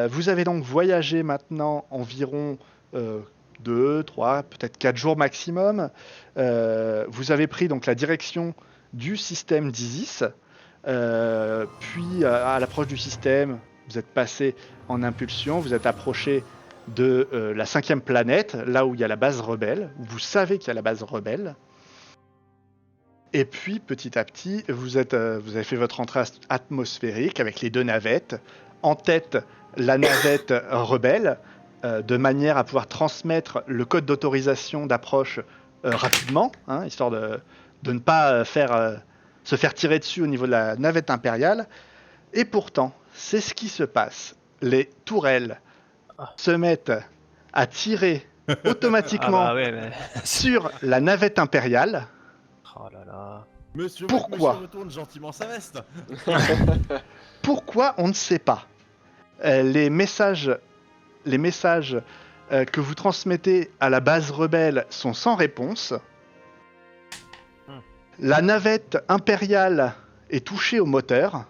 Vous avez donc voyagé maintenant environ 2, 3, peut-être 4 jours maximum. Vous avez pris donc la direction du système d'Isis. Puis à l'approche du système, vous êtes passé en impulsion, vous êtes approché de la 5e planète, là où il y a la base rebelle, où vous savez qu'il y a la base rebelle. Et puis petit à petit, vous avez fait votre entrée atmosphérique avec les 2 navettes. En tête, la navette rebelle, de manière à pouvoir transmettre le code d'autorisation d'approche rapidement, hein, histoire de ne pas se faire tirer dessus au niveau de la navette impériale. Et pourtant, c'est ce qui se passe. Les tourelles se mettent à tirer automatiquement sur la navette impériale. Oh là là. Pourquoi ? Monsieur retourne gentiment sa veste. Pourquoi ? On ne sait pas. Les messages que vous transmettez à la base rebelle sont sans réponse. La navette impériale est touchée au moteur.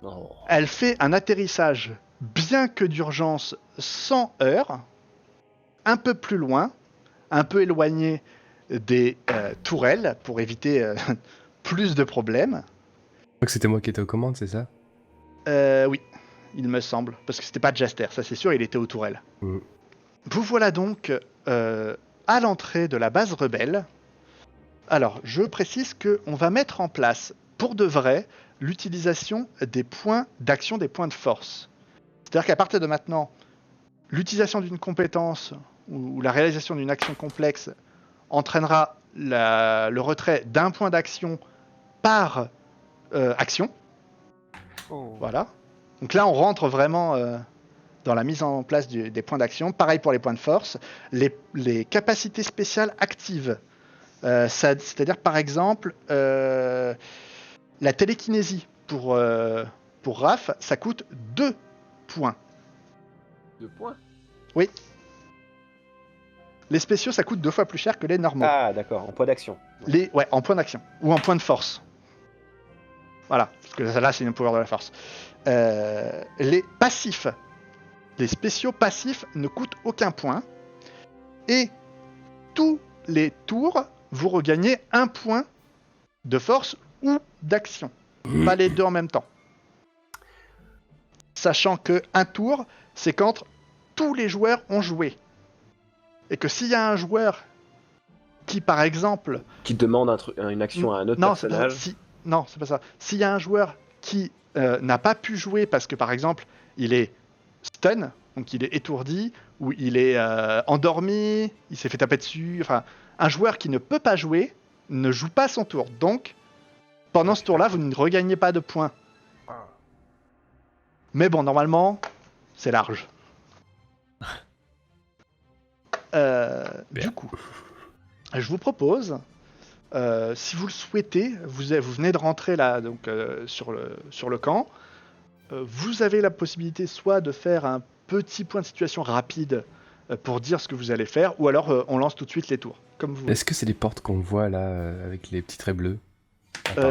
Oh. Elle fait un atterrissage, bien que d'urgence, sans heurts, un peu plus loin, un peu éloigné des tourelles pour éviter plus de problèmes. Je crois que c'était moi qui étais aux commandes, c'est ça? Oui, il me semble. Parce que c'était pas Jaster, ça c'est sûr, il était aux tourelles. Mmh. Vous voilà donc à l'entrée de la base rebelle. Alors, je précise qu'on va mettre en place, pour de vrai, l'utilisation des points d'action, des points de force. C'est-à-dire qu'à partir de maintenant, l'utilisation d'une compétence ou la réalisation d'une action complexe entraînera le retrait d'un point d'action par action. Oh. Voilà. Donc là, on rentre vraiment dans la mise en place des points d'action. Pareil pour les points de force. Les capacités spéciales actives. C'est-à-dire, par exemple, la télékinésie pour Raph, ça coûte 2 points. 2 points. Oui. Les spéciaux, ça coûte 2 fois plus cher que les normaux. Ah, d'accord, en point d'action. Ouais, en point d'action. Ou en point de force. Voilà, parce que là, c'est un pouvoir de la force. Les passifs. Les spéciaux passifs ne coûtent aucun point. Et tous les tours, vous regagnez 1 point de force ou d'action. Pas les 2 en même temps. Sachant que un tour, c'est quand tous les joueurs ont joué. Et que s'il y a un joueur qui, par exemple... Qui demande une action à un autre personnage. Non, c'est pas ça. S'il y a un joueur qui n'a pas pu jouer parce que, par exemple, il est stun, donc il est étourdi, ou il est endormi, il s'est fait taper dessus, enfin, un joueur qui ne peut pas jouer ne joue pas son tour. Donc, pendant ce tour-là, vous ne regagnez pas de points. Mais bon, normalement, c'est large. Du coup, je vous propose, si vous le souhaitez, vous venez de rentrer là, donc sur le camp. Vous avez la possibilité soit de faire un petit point de situation rapide pour dire ce que vous allez faire, ou alors on lance tout de suite les tours, comme vous voulez. Est-ce que c'est les portes qu'on voit là, avec les petits traits bleus?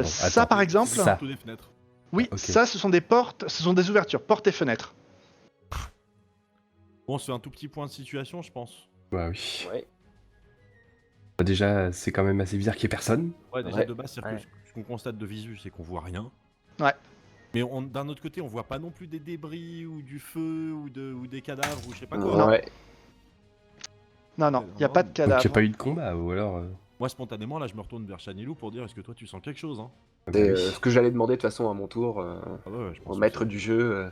Ça, par exemple, Ça. Tous les fenêtres. oui, Ok. ça, ce sont des portes, ce sont des ouvertures, portes et fenêtres. Bon, on se fait un tout petit point de situation, je pense. Bah oui. Ouais. Bah, déjà, c'est quand même assez bizarre qu'il y ait personne. Ouais, déjà Ouais. de base, c'est-à-dire que ce qu'on constate de visu, c'est qu'on voit rien. Ouais. Mais d'un autre côté, on voit pas non plus des débris ou du feu ou des cadavres ou je sais pas Non. quoi. Ouais. Non, il n'y a pas de Donc il cadavre. n'y a pas eu de combat, ou alors... Moi, spontanément, là, je me retourne vers Chanilou pour dire est-ce que toi, tu sens quelque chose, hein? ah bah C'est oui. ce que j'allais demander de toute façon à mon tour, Ah ouais, je pense au que maître c'est- du jeu.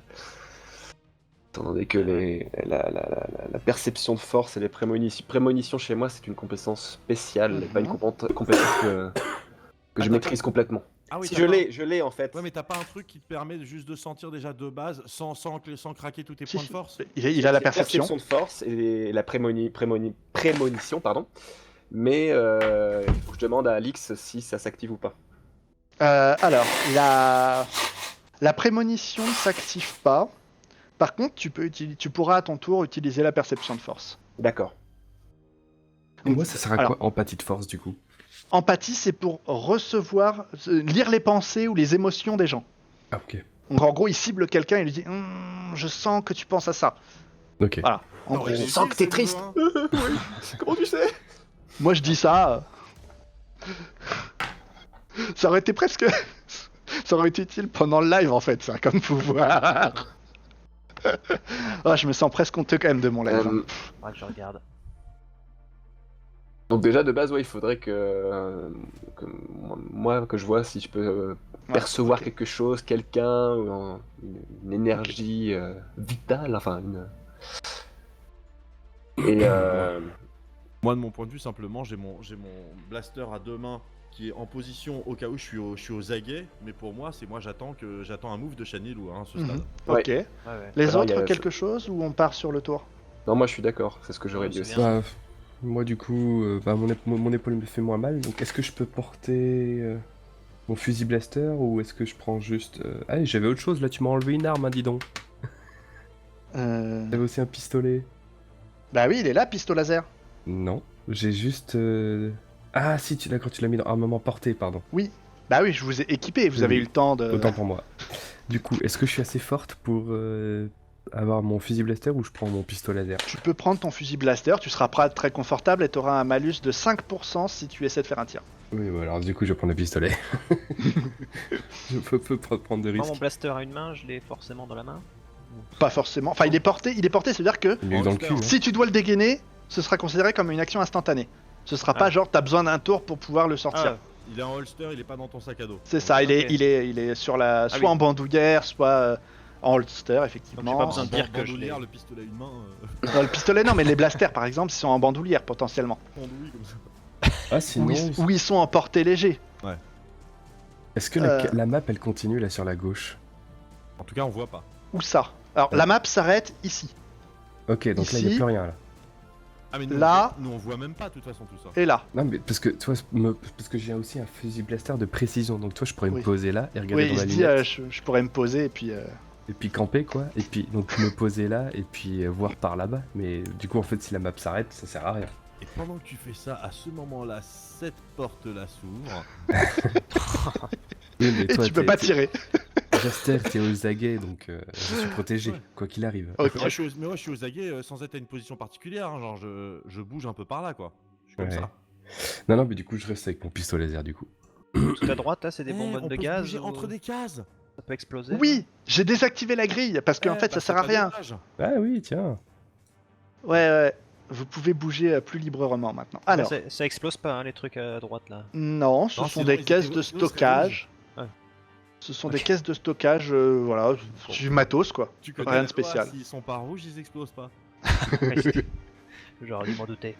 Étant donné que la perception de force et les prémonitions chez moi, c'est une compétence spéciale, et pas une compétence que je maîtrise complètement. Ah oui, Si t'as je l'ai en fait. Ouais, mais t'as pas un truc qui te permet juste de sentir déjà de base sans craquer tous tes Si, points de si. force? Il a la J'ai perception. de force et la prémonition, pardon. Mais il faut que je demande à Alix si ça s'active ou pas. Alors, la prémonition ne s'active pas. Par contre, tu pourras à ton tour utiliser la perception de force. D'accord. Et moi, ça sert à Alors, quoi, empathie de force, du coup? Empathie, c'est pour lire les pensées ou les émotions des gens. Ah, ok. Donc en gros, il cible quelqu'un et lui dit je sens que tu penses à ça. Ok. Voilà. En Non, gros, mais je j'ai sens dit, que t'es c'est triste. nouveau, hein. Oui, comment tu sais? moi je dis ça. Ça aurait été presque. Ça aurait été utile pendant le live en fait, ça, comme pouvoir. Ah, je me sens presque honteux quand même de mon live. hein. Ouais, je regarde. Donc déjà de base, ouais, il faudrait que moi que je vois si je peux Ouais, percevoir ok. quelque chose, quelqu'un, une énergie vitale, enfin une. Et Moi, de mon point de vue, simplement, j'ai mon blaster à 2 mains qui est en position au cas où je suis aux aguets. Mais pour moi, j'attends un move de Shanilou à ce stade. Mhm. Ouais. Ok. Ouais. Les Alors, il y autres, a- quelque chose ou on part sur le tour? non, moi je suis d'accord, c'est ce que j'aurais Ouais, dit c'est aussi. bien. Bah, moi du coup, mon épaule me fait moins mal, donc est-ce que je peux porter mon fusil blaster ou est-ce que je prends juste... Ah, j'avais autre chose là, tu m'as enlevé une arme, hein, dis donc. J'avais aussi un pistolet. Bah oui, il est là, pistolet laser. Non, j'ai juste... Ah si, d'accord, tu l'as mis dans armement porté, pardon. Bah oui, je vous ai équipé, vous Oui, avez oui. eu le temps de... Autant pour moi. Du coup, est-ce que je suis assez forte pour avoir mon fusil blaster ou je prends mon pistolet laser? Tu peux prendre ton fusil blaster, tu seras pas très confortable et tu auras un malus de 5% si tu essaies de faire un tir. Oui, bah alors du coup, je vais prendre le pistolet. Je peux pas prendre de Moi, risques. mon blaster à une main, je l'ai forcément dans la main. Pas forcément. Enfin, il est porté, c'est-à-dire que Il est dans le cul. Hein. si tu dois le dégainer, ce sera considéré comme une action instantanée. Ce sera pas Ah. genre t'as besoin d'un tour pour pouvoir le sortir. Ah, Il est en holster, il est pas dans ton sac à dos. C'est ça, il ok. est sur la, soit oui. en bandoulière, soit en holster, effectivement. Donc, j'ai pas besoin de dire que je bandoulière, l'ai. le pistolet à une main, Le pistolet, non, mais les blasters, par exemple, ils sont en bandoulière potentiellement. pendouille comme ça. Ah, sinon, Ou ils sont en portée léger. est-ce que la map elle continue là sur la gauche? En tout cas, on voit pas. Où ça? Alors, la map s'arrête ici. Ok, donc là il Ici. n'y a plus rien là. Ah, mais Là. nous on voit même pas de toute façon tout ça. Et là. Non, mais parce que toi, parce que j'ai aussi un fusil blaster de précision, donc toi je pourrais Oui. me poser là et regarder Oui, dans il la se dit, lunette. je pourrais me poser et puis... Et puis camper quoi, et puis donc me poser là et puis voir par là-bas. Mais du coup en fait si la map s'arrête, ça sert à rien. Et pendant que tu fais ça, à ce moment-là, cette porte-là s'ouvre. Oui, mais Et toi, tu peux pas tirer. Jaster, t'es aux aguets, donc je suis protégé, Ouais. quoi qu'il arrive. Ok. Mais moi, je suis aux aguets sans être à une position particulière. Hein, genre, je bouge un peu par là, quoi. Je suis comme Ouais. ça. Non, non, mais du coup je reste avec mon pistolet laser du coup. Tout à droite, là, c'est des Eh, bonbonnes on de peut se gaz. bouger ou- entre des cases. Ça peut exploser. Oui, j'ai désactivé la grille parce qu'en Eh, fait bah, ça c'est sert à pas rien. dommage. Ah oui, tiens. Ouais, vous pouvez bouger plus librement maintenant. Ouais, Alors, ça explose pas, hein, les trucs à droite, là. non, ce Non, sont sinon, des ils caisses étaient- de sinon, ils seraient stockage. rouges. Ouais. Ce sont Ok. des caisses de stockage, voilà, du matos quoi. Tu connais Rien la de spécial. loi, s'ils sont pas rouges, ils explosent pas. J'aurais dû m'en douter.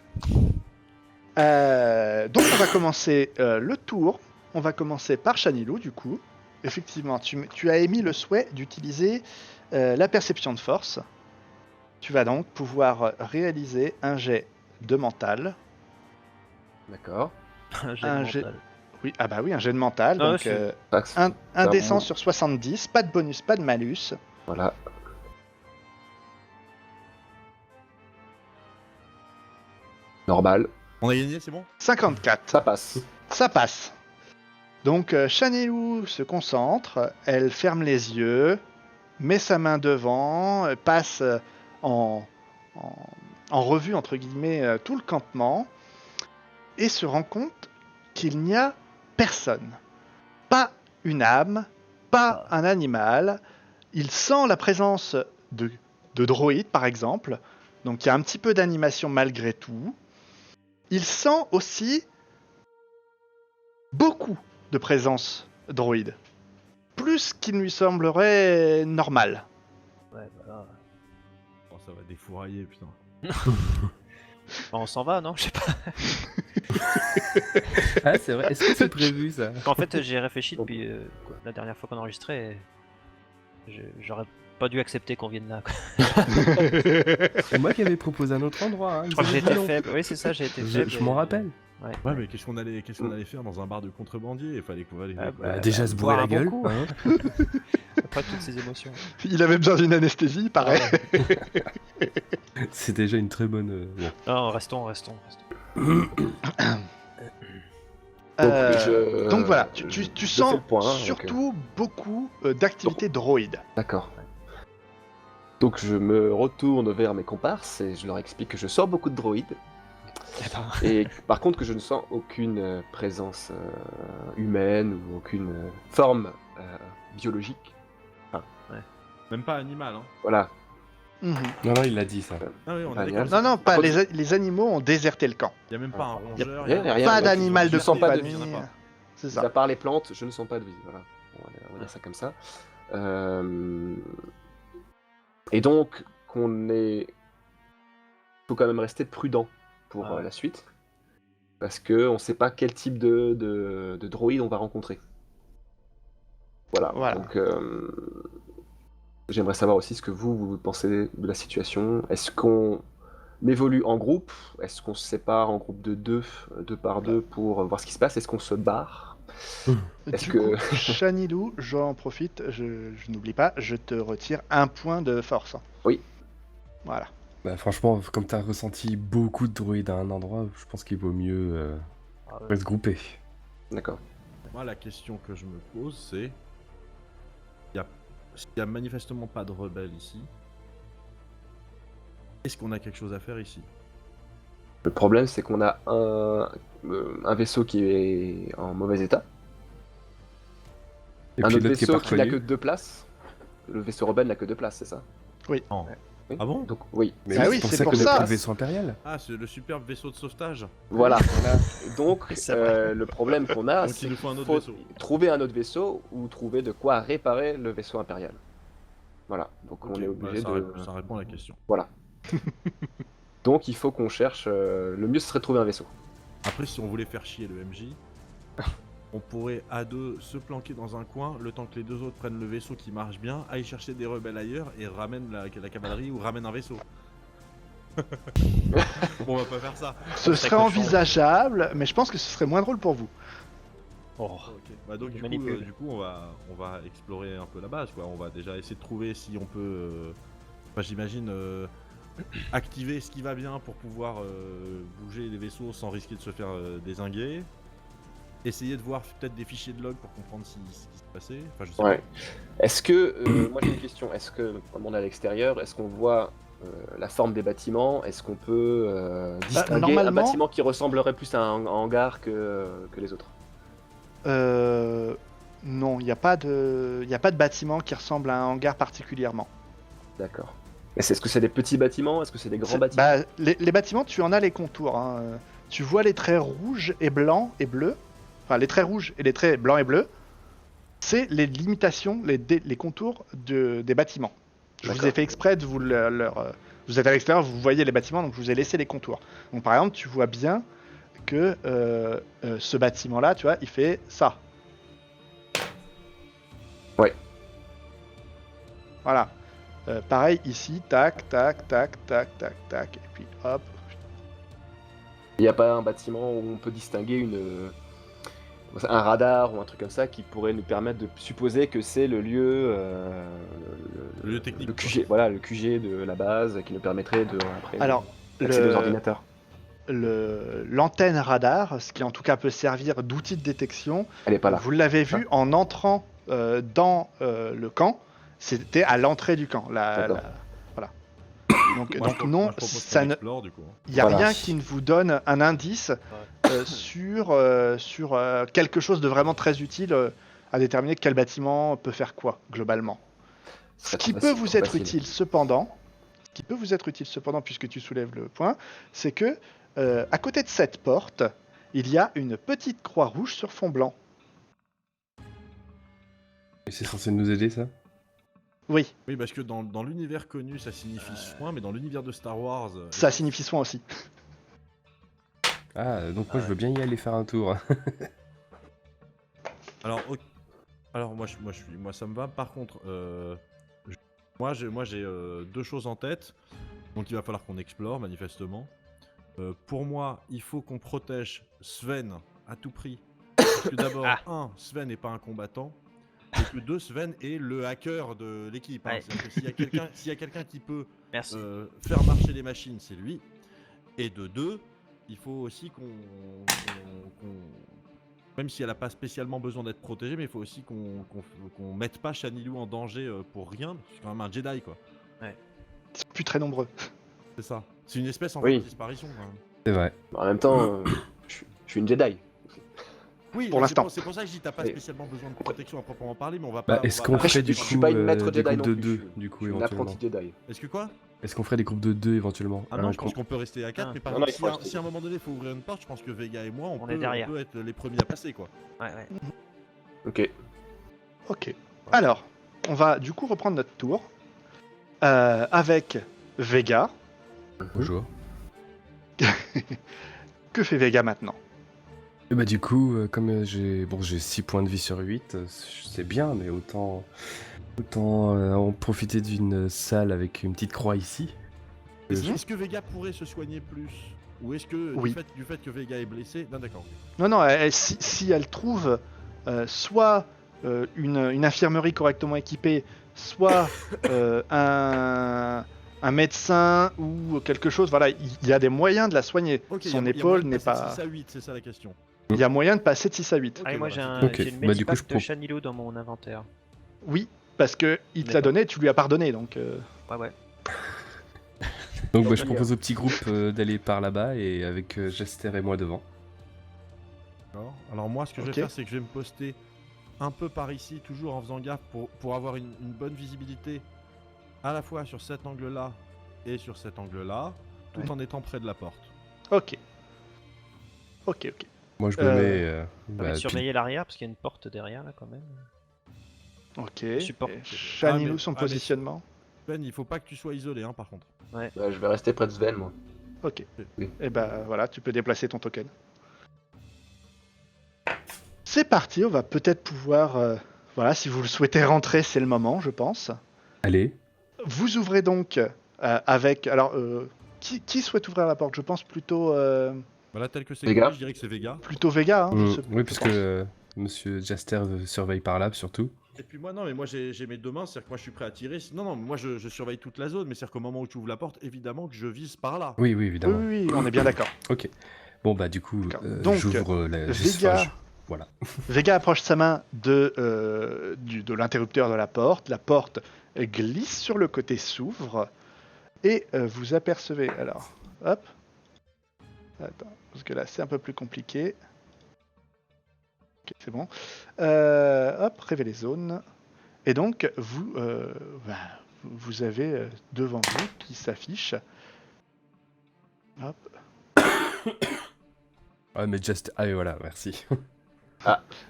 Donc on va commencer le tour. On va commencer par Shanilou du coup. Effectivement, tu as émis le souhait d'utiliser la perception de force. Tu vas donc pouvoir réaliser un jet de mental. D'accord. J'ai Un le jet- mental. Oui, ah bah oui, un jet de mental. Ah, donc c'est- Taxe. un Ça descend roule. sur 70, pas de bonus, pas de malus. Voilà. Normal. On a gagné, c'est bon? 54. Ça passe. Ça passe. Donc Shanilou se concentre, elle ferme les yeux, met sa main devant, passe en revue entre guillemets tout le campement et se rend compte qu'il n'y a personne. Pas une âme, pas un animal. Il sent la présence de droïdes par exemple, donc il y a un petit peu d'animation malgré tout. Il sent aussi beaucoup de présence droïde. Plus qu'il lui semblerait normal. Ouais, voilà. Oh, ça va défourailler, putain. Bon, on s'en va, non? Je sais pas. Ah c'est vrai, est-ce que c'est prévu ça? En fait, j'ai réfléchi depuis la dernière fois qu'on enregistrait. J'aurais pas dû accepter qu'on vienne là, quoi. C'est moi qui avais proposé un autre endroit. Hein, Je crois que j'ai vous avez été dit non. faible. Oui, c'est ça, j'ai été Je faible. m'en et- rappelle. Ouais. Ouais, mais qu'est-ce qu'on allait faire dans un bar de contrebandier? Il fallait qu'on allait. Ah, Bah, déjà se bourrer boire la un bon gueule. coup. hein. Après toutes ces émotions. Il avait besoin d'une anesthésie, pareil. C'est déjà une très bonne. Bon. Non, restons. Donc voilà, tu je fais sens le point, hein, surtout beaucoup d'activités droïdes. D'accord. Donc je me retourne vers mes comparses et je leur explique que je sors beaucoup de droïdes. Et par contre que je ne sens aucune présence humaine ou aucune forme biologique. Même pas animal, hein. Voilà. Mhm. Non, il l'a dit ça. Ah oui, on Ah, a bien. Non, non, pas les animaux ont déserté le camp. Il y a même pas un rongeur. y a rien, Pas donc, d'animal je de sens pas de compagnie. vie, il y en a pas. C'est À ça. part les plantes, je ne sens pas de vie. Voilà. On va dire ça comme ça. Et donc, faut quand même rester prudent pour la suite. Parce que on sait pas quel type de droïde on va rencontrer. Voilà. Donc, j'aimerais savoir aussi ce que vous pensez de la situation. Est-ce qu'on évolue en groupe? Est-ce qu'on se sépare en groupe de deux par deux pour voir ce qui se passe? Est-ce qu'on se barre? Est-ce Du que- coup, Chanilou, j'en profite, je n'oublie pas, je te retire un point de force. Oui. Voilà. Bah, franchement, comme t'as ressenti beaucoup de droïdes à un endroit, je pense qu'il vaut mieux se grouper. D'accord. Moi, la question que je me pose, c'est... Il y a manifestement pas de rebelles ici. Est-ce qu'on a quelque chose à faire ici? Le problème, c'est qu'on a un vaisseau qui est en mauvais état. Et Un puis autre l'autre qui est vaisseau qui n'a que parvenu. 2 places. Le vaisseau rebelle n'a que 2 places, c'est ça? Non. Oui. Ah bon? Donc oui. Mais Ah oui, oui, c'est pour c'est ça pour qu'on a ça. pris le vaisseau impérial. Ah, c'est le superbe vaisseau de sauvetage. Voilà. Donc C'est vrai. le problème qu'on a, Donc, c'est il nous qu'il faut un autre faut vaisseau. trouver un autre vaisseau ou trouver de quoi réparer le vaisseau impérial. Voilà. Donc on est obligé ça, de. ça répond à la question. Voilà. Donc il faut qu'on cherche. Le mieux ce serait de trouver un vaisseau. Après, si on voulait faire chier le MJ, on pourrait à deux se planquer dans un coin, le temps que les deux autres prennent le vaisseau qui marche bien, aillent chercher des rebelles ailleurs et ramènent la cavalerie ou ramènent un vaisseau. Bon, on va pas faire ça. Ce serait envisageable, mais je pense que ce serait moins drôle pour vous. Oh. Ok. Bah donc Je du manipule. coup on va explorer un peu la base quoi. On va déjà essayer de trouver si on peut, enfin, j'imagine activer ce qui va bien pour pouvoir bouger les vaisseaux sans risquer de se faire dézinguer. Essayer de voir peut-être des fichiers de log pour comprendre ce qui se passait. Enfin je sais Ouais. pas. Est-ce que moi j'ai une question. Est-ce que comme on est à l'extérieur, est-ce qu'on voit la forme des bâtiments? Est-ce qu'on peut distinguer un normalement- bâtiment qui ressemblerait plus à un hangar que les autres? Non, il n'y a pas de bâtiment qui ressemble à un hangar particulièrement. D'accord. Est-ce que c'est des petits bâtiments? Est-ce que c'est des grands C'est- bâtiments? bah, les bâtiments, tu en as les contours. Hein. Tu vois les traits rouges et blancs et bleus. Enfin, les traits rouges et les traits blancs et bleus. C'est les limitations, les contours des bâtiments. Je vous ai D'accord. fait exprès de vous êtes à l'extérieur, vous voyez les bâtiments, donc je vous ai laissé les contours. Donc par exemple, tu vois bien que ce bâtiment-là, tu vois, il fait ça. Ouais. Voilà. Pareil ici, tac, tac, tac, tac, tac, tac, et puis hop. Il n'y a pas un bâtiment où on peut distinguer un radar ou un truc comme ça qui pourrait nous permettre de supposer que c'est le lieu, Le lieu technique, le quoi. QG, voilà, le QG de la base qui nous permettrait de après Alors, accéder aux ordinateurs. l'antenne radar, ce qui en tout cas peut servir d'outil de détection, Elle est pas là. vous l'avez vu en entrant dans le camp, c'était à l'entrée du camp. D'accord. Voilà. Donc, Moi, je non, propose ça qu'on ne, explore, du coup. il n'y a Voilà. rien qui ne vous donne un indice sur quelque chose de vraiment très utile à déterminer quel bâtiment peut faire quoi, globalement. Ce qui peut vous être utile cependant, puisque tu soulèves le point, c'est que à côté de cette porte, il y a une petite croix rouge sur fond blanc. Et c'est censé nous aider ça? Oui, Oui, parce que dans l'univers connu, ça signifie soin, mais dans l'univers de Star Wars... ça signifie soin aussi. Ah, donc moi je veux bien y aller faire un tour. Alors, moi ça me va. Par contre, moi j'ai deux choses en tête. Donc il va falloir qu'on explore manifestement. Pour moi, il faut qu'on protège Sven à tout prix. Parce que d'abord, Sven n'est pas un combattant. Et que deux, Sven est le hacker de l'équipe. Hein. Ouais. C'est-à-dire que s'il y a quelqu'un qui peut Merci. faire marcher les machines, c'est lui. Et de deux, il faut aussi Même si elle a pas spécialement besoin d'être protégée, mais il faut aussi qu'on mette pas Shanilou en danger pour rien. C'est quand même un Jedi, quoi. Ils sont plus très nombreux. C'est ça. C'est une espèce en Oui. voie de disparition, quand même. C'est vrai. En même temps, je suis une Jedi. Oui, Pour mais l'instant. c'est pour ça que je dis t'as pas Oui. spécialement besoin de protection à proprement parler, mais on va Bah, pas. est-ce on va qu'on pas- ferait du je coup suis pas une maître des Jedi groupes non de plus. 2 du coup Je suis une éventuellement? apprentie Jedi. Est-ce que quoi? Est-ce qu'on ferait des groupes de 2 éventuellement? Ah non, je pense groupe- qu'on peut rester à 4, Ah. mais par Non, non, exemple, il faut rester. si à un moment donné il faut ouvrir une porte, je pense que Vega et moi, On est derrière. on peut être les premiers à passer, quoi. Ouais. Ok. Ok. Alors, on va du coup reprendre notre tour avec Vega. Bonjour. Que fait Vega maintenant? Et bah du coup, comme j'ai 6 points de vie sur 8, c'est bien, mais autant en profiter d'une salle avec une petite croix ici. Est-ce que Vega pourrait se soigner plus? Ou est-ce que Oui. du fait que Vega est blessé. Non, d'accord. Non, si elle trouve soit une infirmerie correctement équipée, soit un médecin ou quelque chose, voilà, il y a des moyens de la soigner. Ok, Son il y a épaule moyen de n'est passer de pas... 6 à 8, c'est ça la question. Il y a moyen de passer de 6 à 8. Ok, Ah, et moi voilà, j'ai Ok, une bah, du coup, Medipack je de prends- Shanilou dans mon inventaire. Oui, parce que il te l'a D'accord. donné, tu lui as pardonné, donc... Ouais. Donc bah, je Tant propose au petit groupe d'aller par là-bas et avec Jester et moi devant. D'accord. Alors moi, ce que je Ok. vais faire, c'est que je vais me poster un peu par ici, toujours en faisant gaffe pour avoir une bonne visibilité à la fois sur cet angle-là et sur cet angle-là, tout Ouais. en étant près de la porte. Ok. Moi je me Euh, mets... Ça va surveiller l'arrière parce qu'il y a une porte derrière là quand même. Ok. Support. Et Shanilou, mais- son ah, mais- positionnement. Ben, il faut pas que tu sois isolé, hein, par contre. Bah, je vais rester près de Sven, moi. Ok. Oui. Et ben voilà, tu peux déplacer ton token. C'est parti, on va peut-être pouvoir... voilà, si vous le souhaitez rentrer, c'est le moment, je pense. Allez. Vous ouvrez donc avec... Alors, qui souhaite ouvrir la porte? Je pense plutôt Voilà, tel que c'est Vega. connu, je dirais que c'est Vega. Vega. Hein, Oui, parce que Monsieur Jaster surveille par là surtout. Et puis moi, non, mais moi j'ai mes deux mains, c'est-à-dire que moi je suis prêt à tirer. Non, moi je surveille toute la zone, mais c'est-à-dire qu'au moment où tu ouvres la porte, évidemment que je vise par là. Oui, Oui, évidemment. oui, on est bien d'accord. Ok. Bon bah du coup, D'accord. Donc, j'ouvre la... Vega, Voilà. Vega approche sa main de l'interrupteur de la porte. La porte glisse sur le côté, s'ouvre. Et vous apercevez... Alors, hop. Attends, parce que là c'est un peu plus compliqué. Ok, c'est bon. Hop, révéler zone. Et donc, vous avez devant vous qui s'affiche. Hop. Ouais, mais Jaster... Ah, et voilà, merci.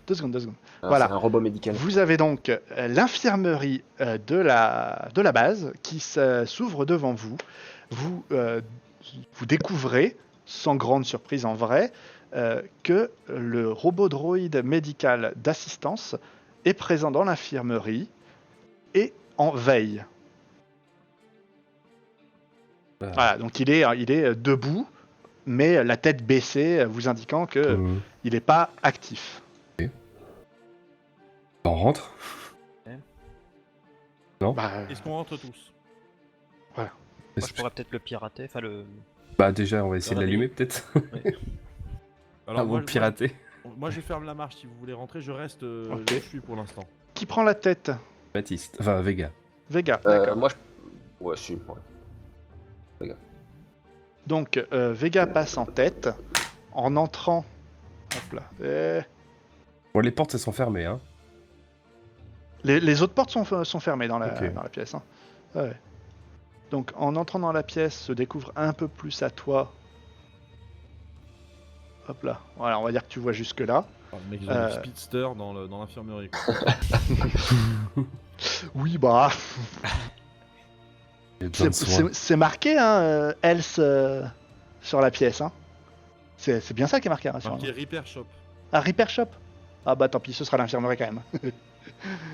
2 secondes. Ah, Voilà. C'est un robot médical. Vous avez donc l'infirmerie de la base qui s'ouvre devant vous. Vous découvrez, sans grande surprise en vrai, que le robot droïde médical d'assistance est présent dans l'infirmerie et en veille. Ah. Voilà, donc il est debout, mais la tête baissée, vous indiquant que il n'est pas actif. On rentre. Bah, Est-ce qu'on rentre tous? Moi je pourrais peut-être le pirater, enfin le. Bah déjà, on va essayer de Regardez. l'allumer peut-être. Alors Avant moi, de pirater. moi je ferme la marche si vous voulez rentrer, je reste Ok. là où je suis pour l'instant. qui prend la tête? Baptiste. Enfin, Vega. Vega, d'accord. Moi, ouais, si. Ouais. Donc Vega passe en tête en entrant. Hop là. Bon, les portes, elles sont fermées, hein. Les autres portes sont fermées dans la Ok. pièce. Hein. Ouais. Donc en entrant dans la pièce, se découvre un peu plus à toi. Hop là. Voilà, on va dire que tu vois jusque là. Enfin, le mec, ils ont le speedster dans l'infirmerie. quoi. Oui, bah, Il y a besoin de soins. c'est marqué, hein, else sur la pièce. Hein. C'est bien ça qui est marqué. Hein, sur- Marqué Repair Shop. Ah, Repair Shop. Ah bah tant pis, ce sera l'infirmerie quand même.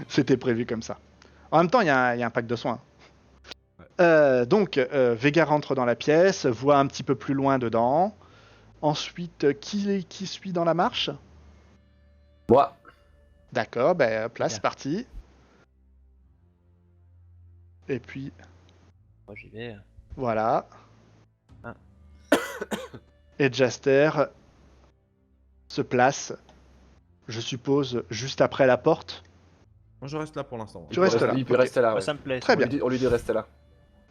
C'était prévu comme ça. En même temps, il y a un pack de soins. Donc, Vega rentre dans la pièce, voit un petit peu plus loin dedans. Ensuite, qui suit dans la marche? Moi. D'accord, ben hop là, Bien. c'est parti. Et puis, Moi j'y vais. voilà. Ah. Et Jaster se place je suppose, juste après la porte. Moi je reste là pour l'instant. Tu restes là. Il peut ok. rester là. Moi, Ouais. ça me plaît. Très ça. bien. On lui dit de rester là.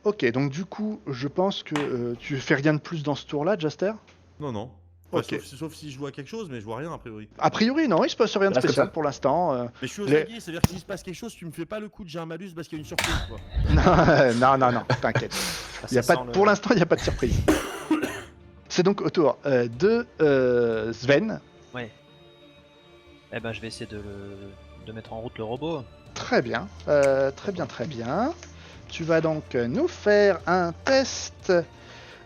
Ok, donc du coup, je pense que tu fais rien de plus dans ce tour-là, Jaster. Non, non. Enfin, Ok. sauf si je vois quelque chose, mais je vois rien a priori. A priori, non, il se passe rien de Reste comme spécial ça. pour l'instant. Mais je suis aux Les- aguets, c'est-à-dire que s'il se passe quelque chose, tu me fais pas le coup de j'ai un malus parce qu'il y a une surprise quoi. non, t'inquiète. Ah, Il y a ça pas sent de- Pour l'instant, il n'y a pas de surprise. C'est donc au tour de Sven. Ouais. Eh ben, je vais essayer de mettre en route le robot. Très bien, très bien. Tu vas donc nous faire un test.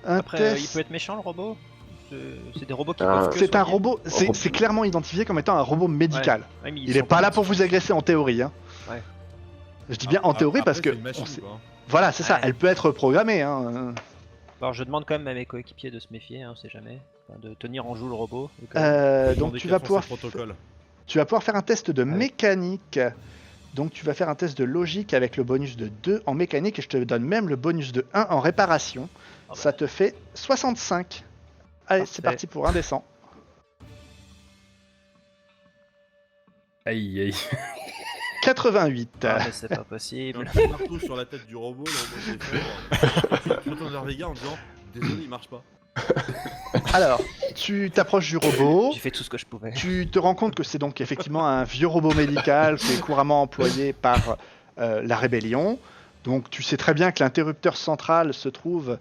Après, il peut être méchant le robot. C'est des robots qui peuvent que C'est un soigner. robot, c'est clairement identifié comme étant un robot médical. Ouais, mais ils Il est sont pas là petits. pour vous agresser en théorie. Hein. Ouais. Je dis bien en théorie parce que Après, c'est une machine, on sait- quoi. voilà, c'est ça. Ouais. Elle peut être programmée. Hein. Alors, je demande quand même à mes coéquipiers de se méfier, hein, on sait jamais. Enfin, de tenir en joue le robot. Donc Demander tu quels vas sont pouvoir, ses protocoles. tu vas pouvoir faire un test de Ouais. mécanique. Donc tu vas faire un test de logique avec le bonus de 2 en mécanique et je te donne même le bonus de 1 en réparation. Ah bah. Ça te fait 65. Allez, c'est Parfait. parti pour un des 100. Aïe, aïe. 88. Ah, mais c'est pas Et un possible. coup de marteau sur la tête du robot, le robot s'effondre. Tu retournes vers Vega en disant désolé, il marche pas. Alors, tu t'approches du robot. J'ai fait tout ce que je pouvais. Tu te rends compte que c'est donc effectivement un vieux robot médical qui est couramment employé par la rébellion. Donc tu sais très bien que l'interrupteur central se trouve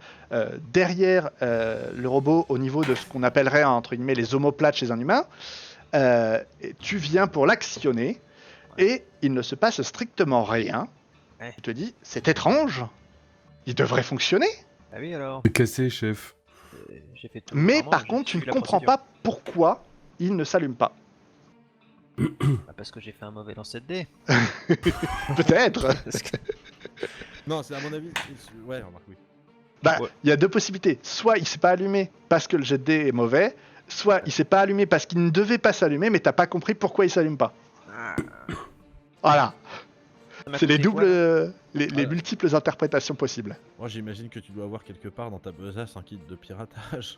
derrière le robot au niveau de ce qu'on appellerait entre guillemets les omoplates chez un humain. Et tu viens pour l'actionner et il ne se passe strictement rien. Ouais. Tu te dis, c'est étrange, il devrait fonctionner. Ah oui, alors. C'est cassé, chef. J'ai fait tout. Mais Vraiment, par j'ai contre, tu ne suivi la comprends procédure. pas pourquoi il ne s'allume pas. Ah, parce que j'ai fait un mauvais lancer de dés. Peut-être. Parce que- Non, c'est à mon avis. Ouais, remarque, oui. Bah, Ouais. il y a deux possibilités. Soit il s'est pas allumé parce que le jet de dés est mauvais, soit il s'est pas allumé parce qu'il ne devait pas s'allumer, mais t'as pas compris pourquoi il s'allume pas. Voilà, Ça m'a c'est les coûté doubles, quoi, là les multiples interprétations possibles. Moi, j'imagine que tu dois avoir quelque part dans ta besace un kit de piratage.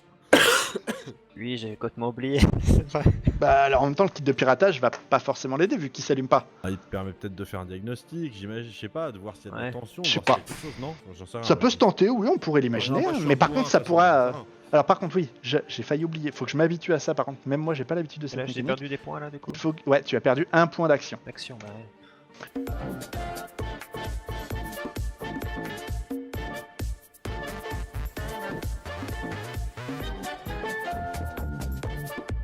Oui, j'ai complètement oublié. C'est vrai. Bah alors en même temps, le kit de piratage va pas forcément l'aider vu qu'il s'allume pas. Ah, il te permet peut-être de faire un diagnostic, j'imagine, je sais pas, de voir s'il y a de Ouais. la tension, Je sais voir pas. s'il y a quelque chose, non J'en sais rien, Ça peut ouais. se tenter, oui, on pourrait l'imaginer, Non, moi, hein, je suis mais un par bourrin, contre ça de toute façon, pourra. j'en sais rien. Alors par contre oui, j'ai failli oublier. Faut que je m'habitue à ça. Par contre, même moi j'ai pas l'habitude de cette Là, j'ai mécanique. perdu des points là, du coup. Ouais, tu as perdu un point d'action. L'action, bah ouais.